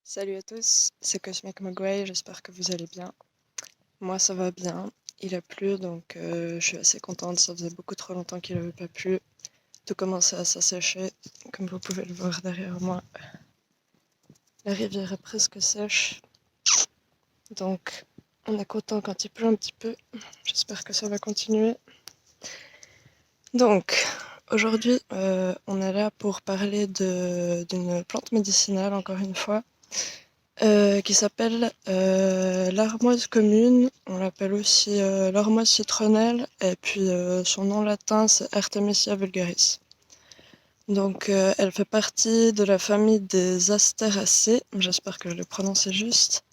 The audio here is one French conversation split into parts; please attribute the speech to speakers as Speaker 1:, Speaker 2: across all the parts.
Speaker 1: Salut à tous, c'est Cosmic Mogwai, j'espère que vous allez bien. Moi ça va bien, il a plu donc je suis assez contente, ça faisait beaucoup trop longtemps qu'il n'avait pas plu. Tout commençait à s'assécher, comme vous pouvez le voir derrière moi. La rivière est presque sèche, donc on est content quand il pleut un petit peu. J'espère que ça va continuer. Donc aujourd'hui on est là pour parler d'une plante médicinale encore une fois. Qui s'appelle l'armoise commune. On l'appelle aussi l'armoise citronnelle. Et puis son nom latin, c'est Artemisia vulgaris. Donc elle fait partie de la famille des Asteraceae. J'espère que je l'ai prononcé juste.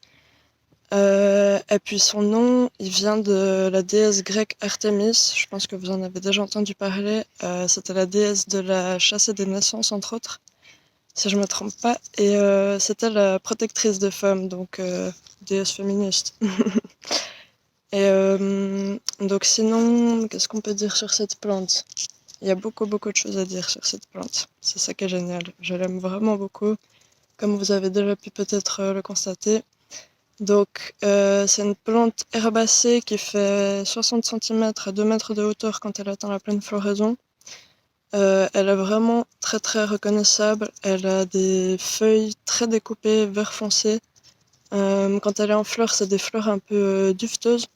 Speaker 1: Et puis son nom, il vient de la déesse grecque Artémis. Je pense que vous en avez déjà entendu parler. C'était la déesse de la chasse et des naissances, entre autres, si je me trompe pas. Et c'était la protectrice des femmes, donc déesse féministe. Et donc sinon, qu'est-ce qu'on peut dire sur cette plante? Il y a beaucoup de choses à dire sur cette plante. C'est ça qui est génial. Je l'aime vraiment beaucoup, comme vous avez déjà pu peut-être le constater. Donc c'est une plante herbacée qui fait 60 cm à 2 mètres de hauteur quand elle atteint la pleine floraison. Elle est vraiment très reconnaissable. Elle a des feuilles très découpées, vert foncé. Quand elle est en fleurs, c'est des fleurs un peu duveteuses,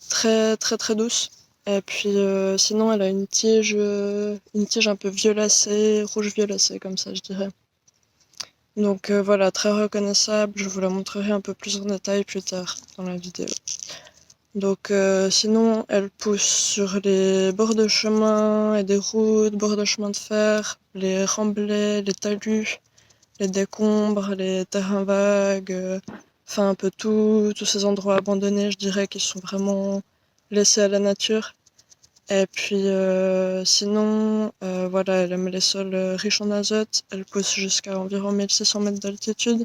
Speaker 1: très douces. Et puis sinon, elle a une tige un peu violacée, rouge violacée comme ça, je dirais. Donc voilà, très reconnaissable. Je vous la montrerai un peu plus en détail plus tard dans la vidéo. Donc sinon, elle pousse sur les bords de chemin et des routes, bords de chemin de fer, les remblais, les talus, les décombres, les terrains vagues, enfin un peu tous ces endroits abandonnés, je dirais, qui sont vraiment laissés à la nature. Et puis sinon, voilà, elle aime les sols riches en azote, elle pousse jusqu'à environ 1600 mètres d'altitude,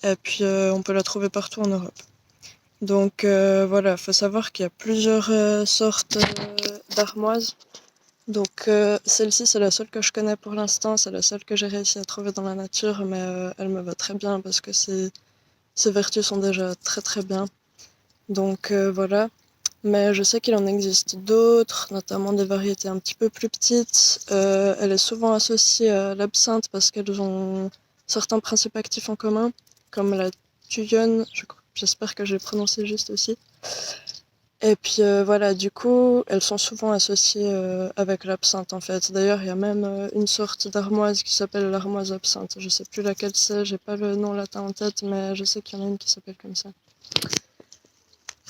Speaker 1: et puis on peut la trouver partout en Europe. Donc voilà, faut savoir qu'il y a plusieurs sortes d'armoises. Donc celle-ci, c'est la seule que je connais pour l'instant, c'est la seule que j'ai réussi à trouver dans la nature, mais elle me va très bien parce que ses vertus sont déjà très bien. Donc voilà. Mais je sais qu'il en existe d'autres, notamment des variétés un petit peu plus petites. Elle est souvent associée à l'absinthe parce qu'elles ont certains principes actifs en commun, comme la thuyone, j'espère que j'ai prononcé juste aussi. Et puis voilà, du coup, elles sont souvent associées avec l'absinthe en fait. D'ailleurs, il y a même une sorte d'armoise qui s'appelle l'armoise absinthe. Je sais plus laquelle c'est, j'ai pas le nom latin en tête, mais je sais qu'il y en a une qui s'appelle comme ça.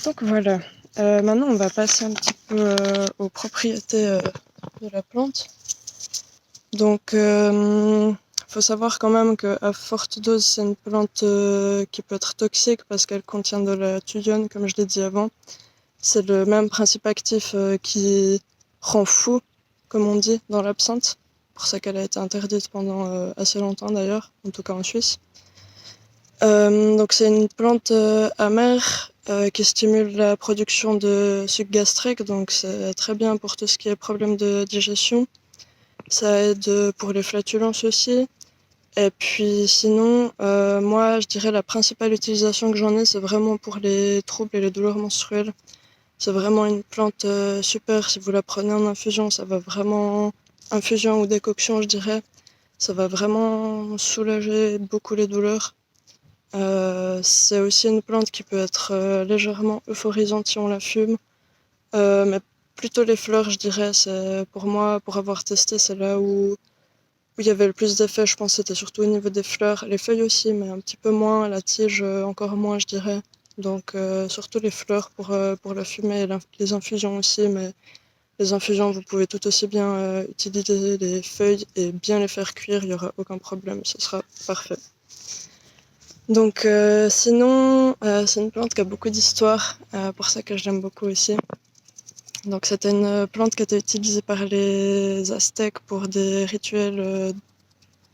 Speaker 1: Donc voilà. Maintenant, on va passer un petit peu aux propriétés de la plante. Donc, faut savoir quand même qu'à forte dose, c'est une plante qui peut être toxique parce qu'elle contient de la thuyone, comme je l'ai dit avant. C'est le même principe actif qui rend fou, comme on dit, dans l'absinthe. Pour ça qu'elle a été interdite pendant assez longtemps d'ailleurs, en tout cas en Suisse. Donc c'est une plante amère qui stimule la production de suc gastrique, donc c'est très bien pour tout ce qui est problème de digestion. Ça aide pour les flatulences aussi. Et puis sinon, moi je dirais la principale utilisation que j'en ai, c'est vraiment pour les troubles et les douleurs menstruelles. C'est vraiment une plante super. Si vous la prenez en infusion, ça va vraiment, infusion ou décoction, je dirais, ça va vraiment soulager beaucoup les douleurs. C'est aussi une plante qui peut être légèrement euphorisante si on la fume, mais plutôt les fleurs, je dirais. C'est pour moi, pour avoir testé, c'est là où il y avait le plus d'effet. Je pense que c'était surtout au niveau des fleurs, les feuilles aussi, mais un petit peu moins, la tige encore moins, je dirais. Donc surtout les fleurs pour la fumée et les infusions aussi, mais les infusions, vous pouvez tout aussi bien utiliser les feuilles et bien les faire cuire, il n'y aura aucun problème, ce sera parfait. Donc sinon, c'est une plante qui a beaucoup d'histoire, pour ça que je l'aime beaucoup aussi. Donc c'était une plante qui a été utilisée par les Aztèques pour des rituels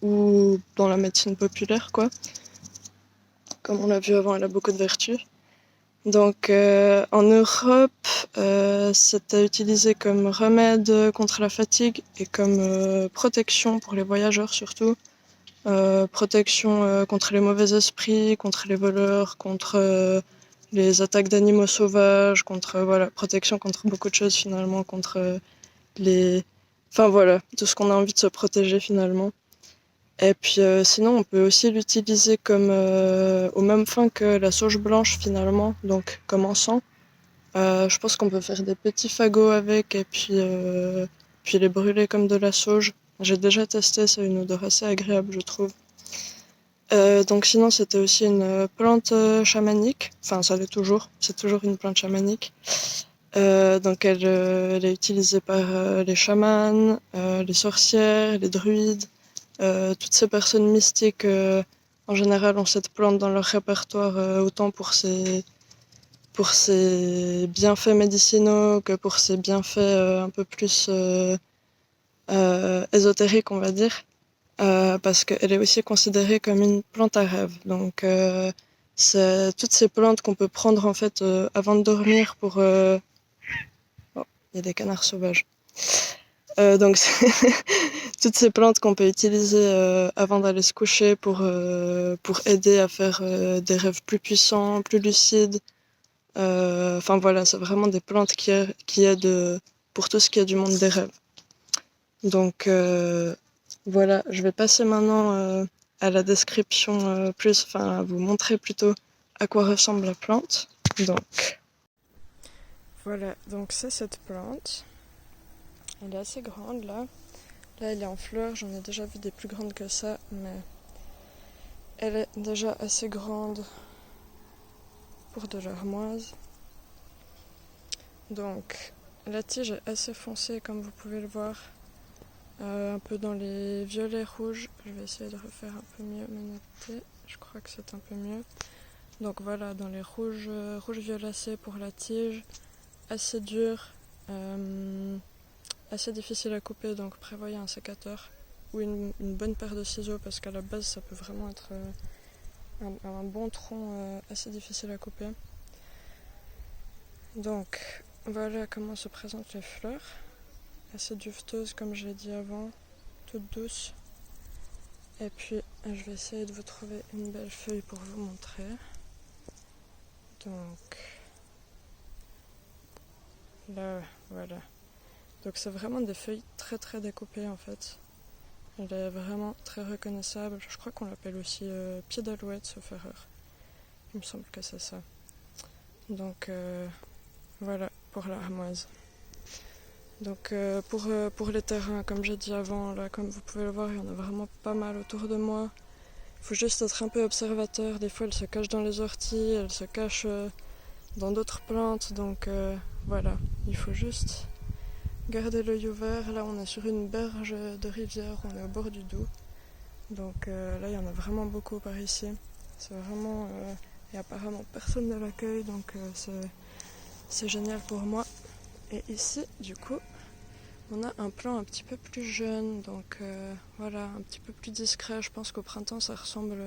Speaker 1: ou dans la médecine populaire, quoi. Comme on l'a vu avant, elle a beaucoup de vertus. Donc en Europe, c'était utilisé comme remède contre la fatigue et comme protection pour les voyageurs surtout. Protection contre les mauvais esprits, contre les voleurs, contre les attaques d'animaux sauvages, contre voilà, protection contre beaucoup de choses finalement, contre les... Enfin voilà, tout ce qu'on a envie de se protéger finalement. Et puis sinon, on peut aussi l'utiliser comme aux mêmes fins que la sauge blanche finalement, donc comme encens. Je pense qu'on peut faire des petits fagots avec et puis les brûler comme de la sauge. J'ai déjà testé, c'est une odeur assez agréable, je trouve. Donc sinon, c'était aussi une plante chamanique. Enfin, ça l'est toujours. C'est toujours une plante chamanique. Donc elle est utilisée par les chamans, les sorcières, les druides, toutes ces personnes mystiques. En général, ont cette plante dans leur répertoire autant pour ses bienfaits médicinaux que pour ses bienfaits un peu plus ésotériques, on va dire. Parce qu'elle est aussi considérée comme une plante à rêve. Donc, c'est toutes ces plantes qu'on peut prendre en fait avant de dormir pour. Oh, il y a des canards sauvages. Donc, c'est toutes ces plantes qu'on peut utiliser avant d'aller se coucher pour aider à faire des rêves plus puissants, plus lucides. Enfin voilà, c'est vraiment des plantes qui aident pour tout ce qui est du monde des rêves. Donc voilà, je vais passer maintenant à la description enfin à vous montrer plutôt à quoi ressemble la plante. Donc voilà, donc c'est cette plante. Elle est assez grande là. Là elle est en fleurs, j'en ai déjà vu des plus grandes que ça, mais elle est déjà assez grande pour de l'armoise. Donc la tige est assez foncée comme vous pouvez le voir. Un peu dans les violets rouges. Je vais essayer de refaire un peu mieux ma netteté. Je crois que c'est un peu mieux. Donc voilà, dans les rouges violacés pour la tige. Assez dur. Assez difficile à couper, donc prévoyez un sécateur. Ou une bonne paire de ciseaux, parce qu'à la base ça peut vraiment être un bon tronc assez difficile à couper. Donc voilà comment se présentent les fleurs. Assez duveteuses comme je l'ai dit avant. Toute douce. Et puis je vais essayer de vous trouver une belle feuille pour vous montrer. Donc là, voilà. Donc c'est vraiment des feuilles très très découpées en fait. Elle est vraiment très reconnaissable. Je crois qu'on l'appelle aussi pied d'alouette sauf erreur. Il me semble que c'est ça. Donc voilà pour l'armoise. Donc pour les terrains, comme j'ai dit avant, là comme vous pouvez le voir, il y en a vraiment pas mal autour de moi. Il faut juste être un peu observateur. Des fois, elle se cache dans les orties, elle se cache dans d'autres plantes. Donc voilà, il faut juste garder l'œil ouvert. Là, on est sur une berge de rivière, on est au bord du Doubs. Donc là, il y en a vraiment beaucoup par ici. C'est vraiment... et apparemment, personne ne l'accueille, donc c'est génial pour moi. Et ici, du coup, on a un plan un petit peu plus jeune, donc voilà, un petit peu plus discret. Je pense qu'au printemps, ça ressemble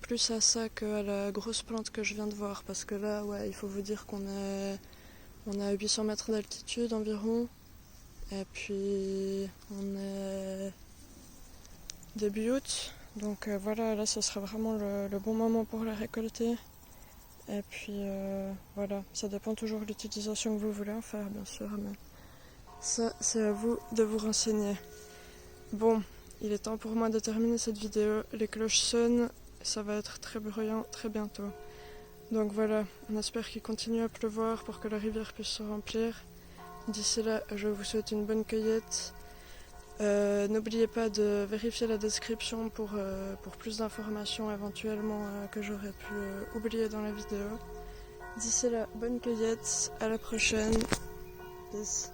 Speaker 1: plus à ça qu'à la grosse plante que je viens de voir. Parce que là, ouais, il faut vous dire qu'on est à 800 mètres d'altitude environ. Et puis, on est début août. Donc voilà, là, ce sera vraiment le bon moment pour la récolter. Et puis voilà, ça dépend toujours de l'utilisation que vous voulez en faire, bien sûr. Mais ça, c'est à vous de vous renseigner. Bon, il est temps pour moi de terminer cette vidéo. Les cloches sonnent, ça va être très bruyant très bientôt. Donc voilà, on espère qu'il continue à pleuvoir pour que la rivière puisse se remplir. D'ici là, je vous souhaite une bonne cueillette. N'oubliez pas de vérifier la description pour plus d'informations éventuellement que j'aurais pu oublier dans la vidéo. D'ici là, bonne cueillette, à la prochaine. Peace.